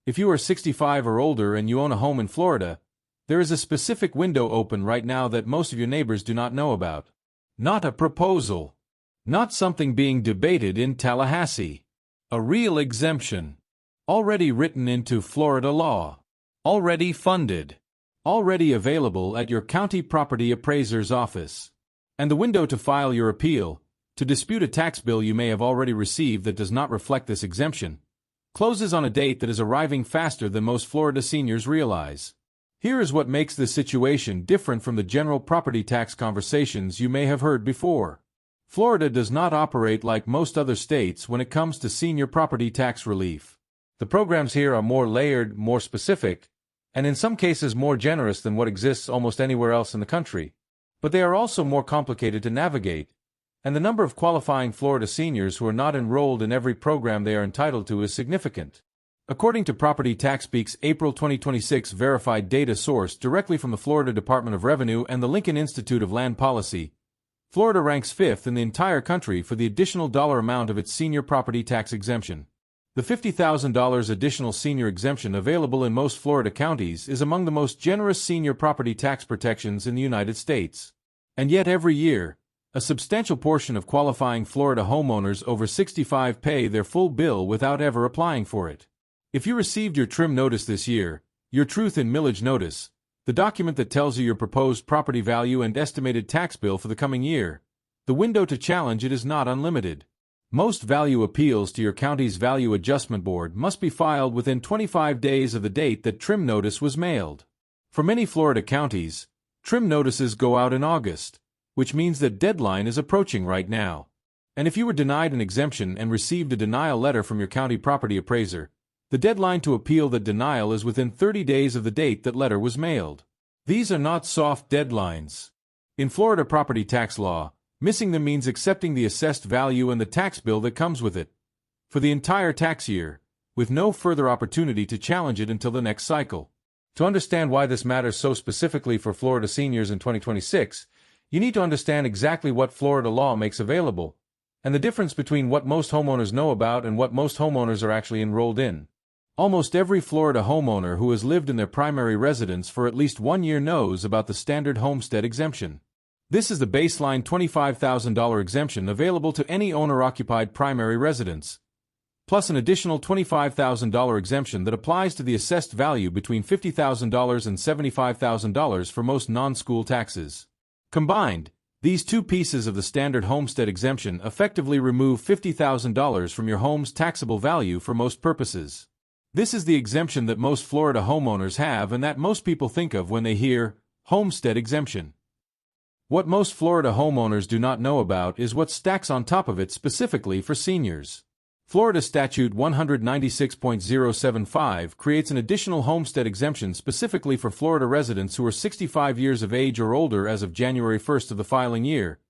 If you are 65 or older and you own a home in Florida, there is a specific window open right now that most of your neighbors do not know about. Not a proposal. Not something being debated in Tallahassee. A real exemption. Already written into Florida law. Already funded. Already available at your county property appraiser's office. And the window to file your appeal, to dispute a tax bill you may have already received that does not reflect this exemption, closes on a date that is arriving faster than most Florida seniors realize. Here is what makes this situation different from the general property tax conversations you may have heard before. Florida does not operate like most other states when it comes to senior property tax relief. The programs here are more layered, more specific, and in some cases more generous than what exists almost anywhere else in the country. But they are also more complicated to navigate, and the number of qualifying Florida seniors who are not enrolled in every program they are entitled to is significant. According to Property Tax Beak's April 2026 verified data sourced directly from the Florida Department of Revenue and the Lincoln Institute of Land Policy, Florida ranks 5th in the entire country for the additional dollar amount of its senior property tax exemption. The $50,000 additional senior exemption available in most Florida counties is among the most generous senior property tax protections in the United States. And yet every year, a substantial portion of qualifying Florida homeowners over 65 pay their full bill without ever applying for it. If you received your trim notice this year, your truth in millage notice, the document that tells you your proposed property value and estimated tax bill for the coming year, the window to challenge it is not unlimited. Most value appeals to your county's Value Adjustment Board must be filed within 25 days of the date that trim notice was mailed. For many Florida counties, trim notices go out in August, which means that deadline is approaching right now. And if you were denied an exemption and received a denial letter from your county property appraiser, the deadline to appeal that denial is within 30 days of the date that letter was mailed. These are not soft deadlines. In Florida property tax law, missing them means accepting the assessed value and the tax bill that comes with it for the entire tax year, with no further opportunity to challenge it until the next cycle. To understand why this matters so specifically for Florida seniors in 2026, you need to understand exactly what Florida law makes available, and the difference between what most homeowners know about and what most homeowners are actually enrolled in. Almost every Florida homeowner who has lived in their primary residence for at least 1 year knows about the standard homestead exemption. This is the baseline $25,000 exemption available to any owner-occupied primary residence, plus an additional $25,000 exemption that applies to the assessed value between $50,000 and $75,000 for most non-school taxes. Combined, these two pieces of the standard homestead exemption effectively remove $50,000 from your home's taxable value for most purposes. This is the exemption that most Florida homeowners have and that most people think of when they hear homestead exemption. What most Florida homeowners do not know about is what stacks on top of it specifically for seniors. Florida Statute 196.075 creates an additional homestead exemption specifically for Florida residents who are 65 years of age or older as of January 1st of the filing year,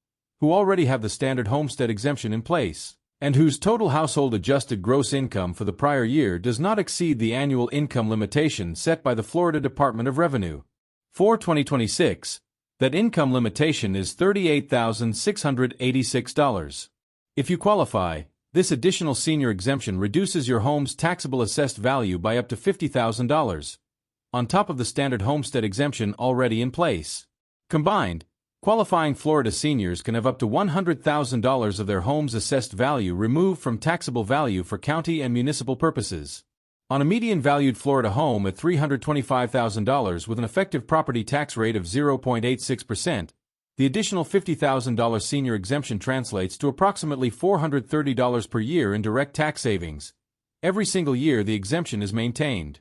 who already have the standard homestead exemption in place, and whose total household adjusted gross income for the prior year does not exceed the annual income limitation set by the Florida Department of Revenue. For 2026, that income limitation is $38,686. If you qualify, this additional senior exemption reduces your home's taxable assessed value by up to $50,000, on top of the standard homestead exemption already in place. Combined, qualifying Florida seniors can have up to $100,000 of their home's assessed value removed from taxable value for county and municipal purposes. On a median valued Florida home at $325,000 with an effective property tax rate of 0.86%, the additional $50,000 senior exemption translates to approximately $430 per year in direct tax savings. Every single year the exemption is maintained.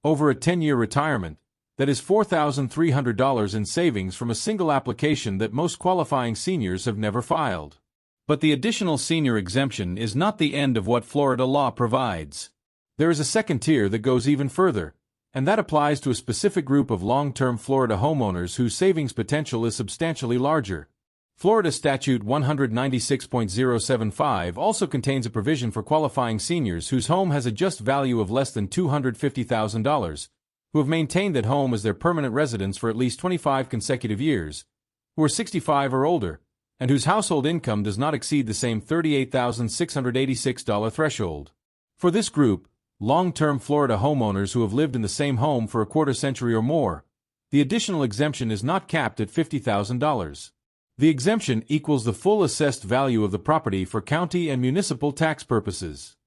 Over a 10-year retirement, that is $4,300 in savings from a single application that most qualifying seniors have never filed. But the additional senior exemption is not the end of what Florida law provides. There is a second tier that goes even further, and that applies to a specific group of long-term Florida homeowners whose savings potential is substantially larger. Florida Statute 196.075 also contains a provision for qualifying seniors whose home has a just value of less than $250,000, who have maintained that home as their permanent residence for at least 25 consecutive years, who are 65 or older, and whose household income does not exceed the same $38,686 threshold. For this group, long-term Florida homeowners who have lived in the same home for a quarter century or more. The additional exemption is not capped at $50,000. The exemption equals the full assessed value of the property for county and municipal tax purposes.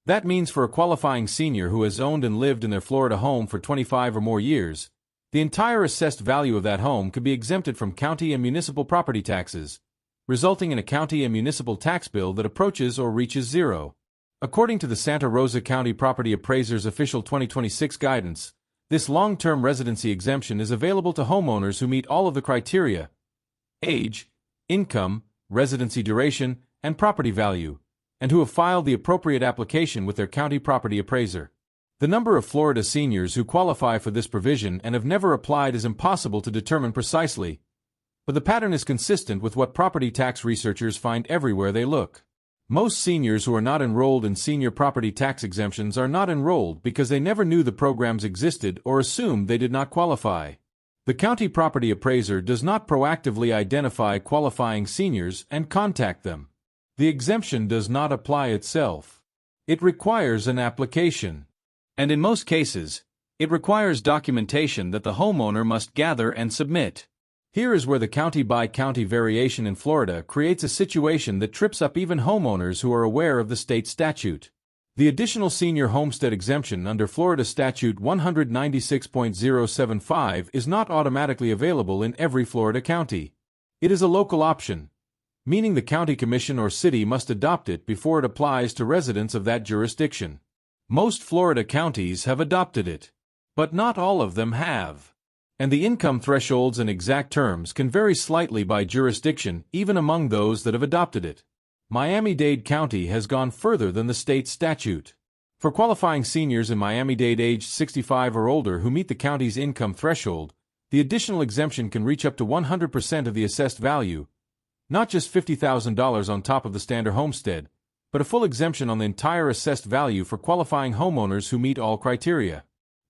That means for a qualifying senior who has owned and lived in their Florida home for 25 or more years, the entire assessed value of that home could be exempted from county and municipal property taxes, resulting in a county and municipal tax bill that approaches or reaches zero. According to the Santa Rosa County Property Appraiser's official 2026 guidance, this long-term residency exemption is available to homeowners who meet all of the criteria: age, income, residency duration, and property value, and who have filed the appropriate application with their county property appraiser. The number of Florida seniors who qualify for this provision and have never applied is impossible to determine precisely, but the pattern is consistent with what property tax researchers find everywhere they look. Most seniors who are not enrolled in senior property tax exemptions are not enrolled because they never knew the programs existed or assumed they did not qualify. The county property appraiser does not proactively identify qualifying seniors and contact them. The exemption does not apply itself. It requires an application. And in most cases, it requires documentation that the homeowner must gather and submit. Here is where the county-by-county variation in Florida creates a situation that trips up even homeowners who are aware of the state statute. The additional senior homestead exemption under Florida Statute 196.075 is not automatically available in every Florida county. It is a local option, meaning the county commission or city must adopt it before it applies to residents of that jurisdiction. Most Florida counties have adopted it, but not all of them have. And the income thresholds and exact terms can vary slightly by jurisdiction, even among those that have adopted it. Miami-Dade County has gone further than the state statute. For qualifying seniors in Miami-Dade aged 65 or older who meet the county's income threshold, the additional exemption can reach up to 100% of the assessed value, not just $50,000 on top of the standard homestead, but a full exemption on the entire assessed value for qualifying homeowners who meet all criteria.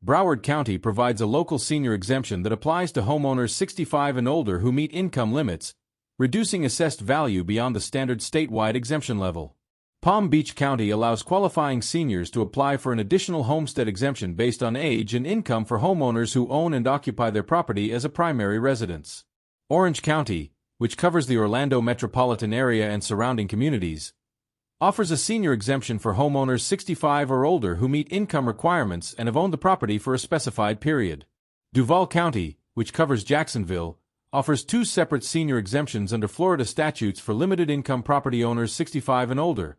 Broward County provides a local senior exemption that applies to homeowners 65 and older who meet income limits, reducing assessed value beyond the standard statewide exemption level. Palm Beach County allows qualifying seniors to apply for an additional homestead exemption based on age and income for homeowners who own and occupy their property as a primary residence. Orange County, which covers the Orlando metropolitan area and surrounding communities, offers a senior exemption for homeowners 65 or older who meet income requirements and have owned the property for a specified period. Duval County, which covers Jacksonville, offers two separate senior exemptions under Florida statutes for limited income property owners 65 and older,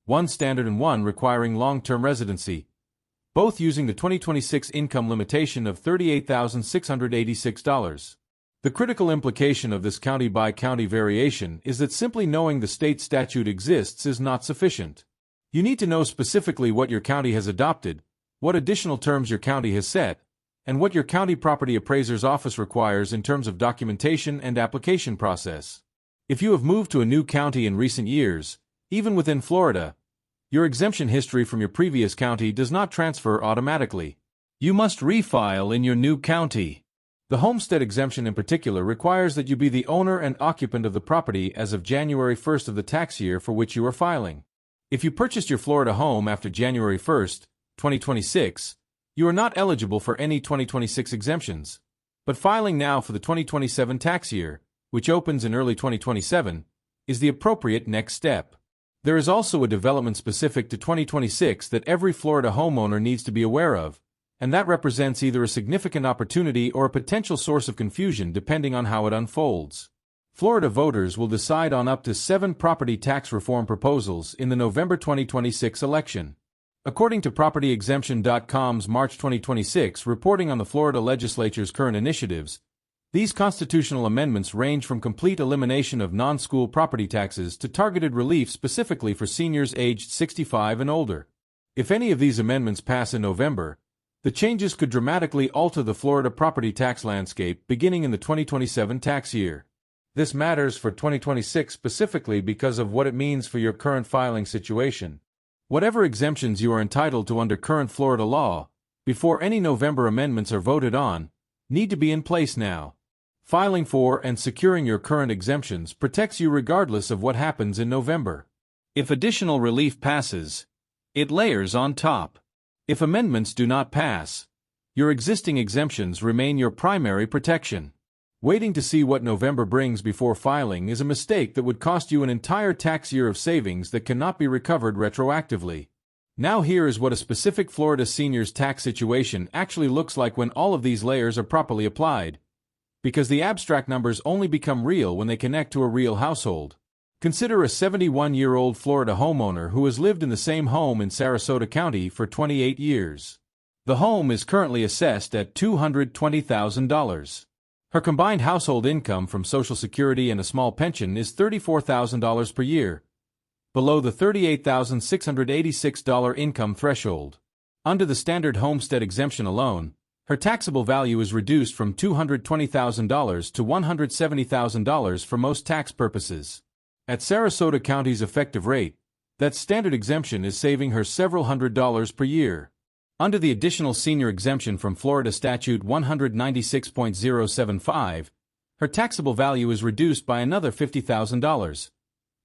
one standard and one requiring long-term residency, both using the 2026 income limitation of $38,686. The critical implication of this county-by-county variation is that simply knowing the state statute exists is not sufficient. You need to know specifically what your county has adopted, what additional terms your county has set, and what your county property appraiser's office requires in terms of documentation and application process. If you have moved to a new county in recent years, even within Florida, your exemption history from your previous county does not transfer automatically. You must refile in your new county. The homestead exemption in particular requires that you be the owner and occupant of the property as of January 1st of the tax year for which you are filing. If you purchased your Florida home after January 1st, 2026, you are not eligible for any 2026 exemptions, but filing now for the 2027 tax year, which opens in early 2027, is the appropriate next step. There is also a development specific to 2026 that every Florida homeowner needs to be aware of, and that represents either a significant opportunity or a potential source of confusion depending on how it unfolds. Florida voters will decide on up to 7 property tax reform proposals in the November 2026 election. According to PropertyExemption.com's March 2026 reporting on the Florida legislature's current initiatives, these constitutional amendments range from complete elimination of non-school property taxes to targeted relief specifically for seniors aged 65 and older. If any of these amendments pass in November, the changes could dramatically alter the Florida property tax landscape beginning in the 2027 tax year. This matters for 2026 specifically because of what it means for your current filing situation. Whatever exemptions you are entitled to under current Florida law, before any November amendments are voted on, need to be in place now. Filing for and securing your current exemptions protects you regardless of what happens in November. If additional relief passes, it layers on top. If amendments do not pass, your existing exemptions remain your primary protection. Waiting to see what November brings before filing is a mistake that would cost you an entire tax year of savings that cannot be recovered retroactively. Now here is what a specific Florida senior's tax situation actually looks like when all of these layers are properly applied, because the abstract numbers only become real when they connect to a real household. Consider a 71-year-old Florida homeowner who has lived in the same home in Sarasota County for 28 years. The home is currently assessed at $220,000. Her combined household income from Social Security and a small pension is $34,000 per year, below the $38,686 income threshold. Under the standard homestead exemption alone, her taxable value is reduced from $220,000 to $170,000 for most tax purposes. At Sarasota County's effective rate, that standard exemption is saving her several $100s per year. Under the additional senior exemption from Florida Statute 196.075, her taxable value is reduced by another $50,000,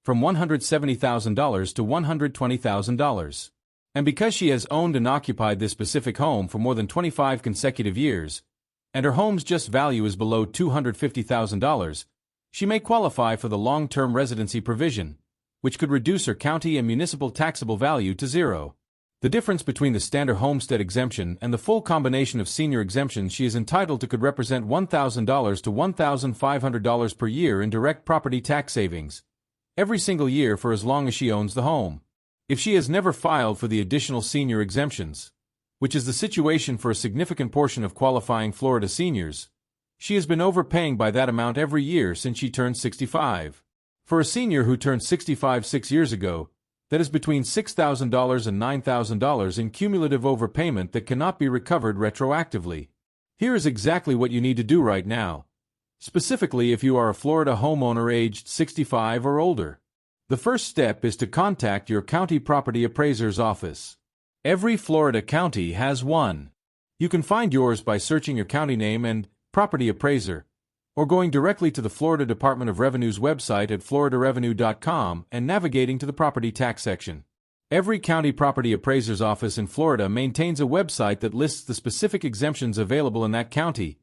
from $170,000 to $120,000. And because she has owned and occupied this specific home for more than 25 consecutive years, and her home's just value is below $250,000, she may qualify for the long-term residency provision, which could reduce her county and municipal taxable value to zero. The difference between the standard homestead exemption and the full combination of senior exemptions she is entitled to could represent $1,000 to $1,500 per year in direct property tax savings, every single year for as long as she owns the home. If she has never filed for the additional senior exemptions, which is the situation for a significant portion of qualifying Florida seniors, she has been overpaying by that amount every year since she turned 65. For a senior who turned 65 6 years ago, that is between $6,000 and $9,000 in cumulative overpayment that cannot be recovered retroactively. Here is exactly what you need to do right now, specifically if you are a Florida homeowner aged 65 or older. The first step is to contact your county property appraiser's office. Every Florida county has one. You can find yours by searching your county name and property appraiser, or going directly to the Florida Department of Revenue's website at floridarevenue.com and navigating to the property tax section. Every county property appraiser's office in Florida maintains a website that lists the specific exemptions available in that county,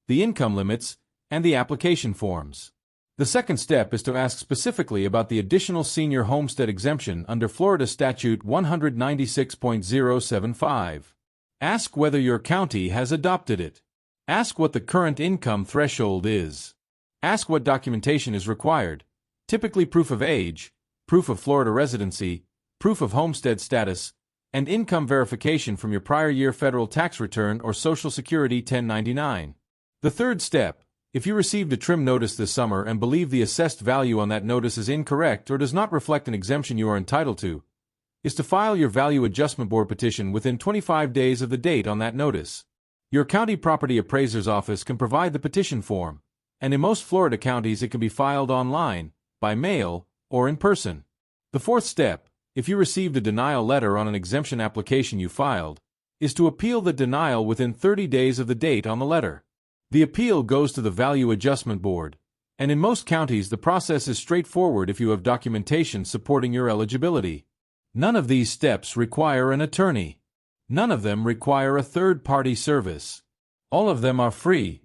the income limits, and the application forms. The second step is to ask specifically about the additional senior homestead exemption under Florida Statute 196.075. Ask whether your county has adopted it. Ask what the current income threshold is. Ask what documentation is required, typically proof of age, proof of Florida residency, proof of homestead status, and income verification from your prior year federal tax return or Social Security 1099. The third step, if you received a trim notice this summer and believe the assessed value on that notice is incorrect or does not reflect an exemption you are entitled to, is to file your Value Adjustment Board petition within 25 days of the date on that notice. Your county property appraiser's office can provide the petition form, and in most Florida counties it can be filed online, by mail, or in person. The fourth step, if you received a denial letter on an exemption application you filed, is to appeal the denial within 30 days of the date on the letter. The appeal goes to the Value Adjustment Board, and in most counties the process is straightforward if you have documentation supporting your eligibility. None of these steps require an attorney. None of them require a third-party service. All of them are free.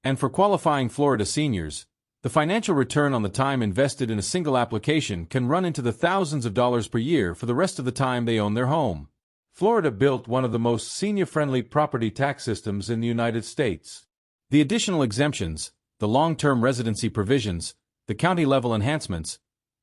And for qualifying Florida seniors, the financial return on the time invested in a single application can run into the thousands of dollars per year for the rest of the time they own their home. Florida built one of the most senior-friendly property tax systems in the United States. The additional exemptions, the long-term residency provisions, the county-level enhancements,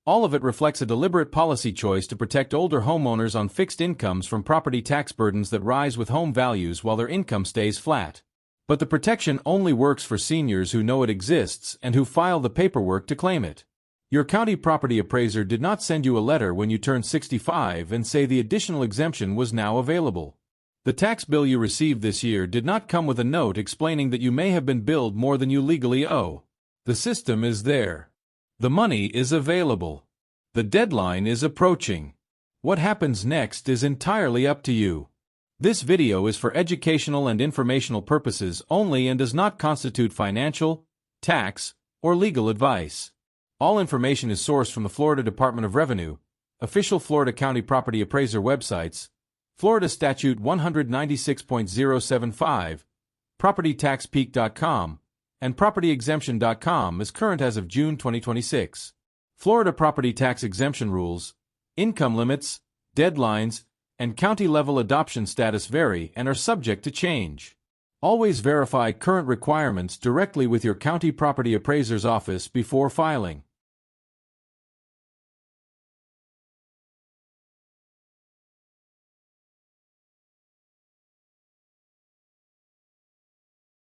all of it reflects a deliberate policy choice to protect older homeowners on fixed incomes from property tax burdens that rise with home values while their income stays flat. But the protection only works for seniors who know it exists and who file the paperwork to claim it. Your county property appraiser did not send you a letter when you turned 65 and say the additional exemption was now available. The tax bill you received this year did not come with a note explaining that you may have been billed more than you legally owe. The system is there. The money is available. The deadline is approaching. What happens next is entirely up to you. This video is for educational and informational purposes only and does not constitute financial, tax, or legal advice. All information is sourced from the Florida Department of Revenue, official Florida County Property Appraiser websites, Florida Statute 196.075, PropertyTaxPeak.com, and PropertyExemption.com is current as of June 2026. Florida property tax exemption rules, income limits, deadlines, and county-level adoption status vary and are subject to change. Always verify current requirements directly with your county property appraiser's office before filing.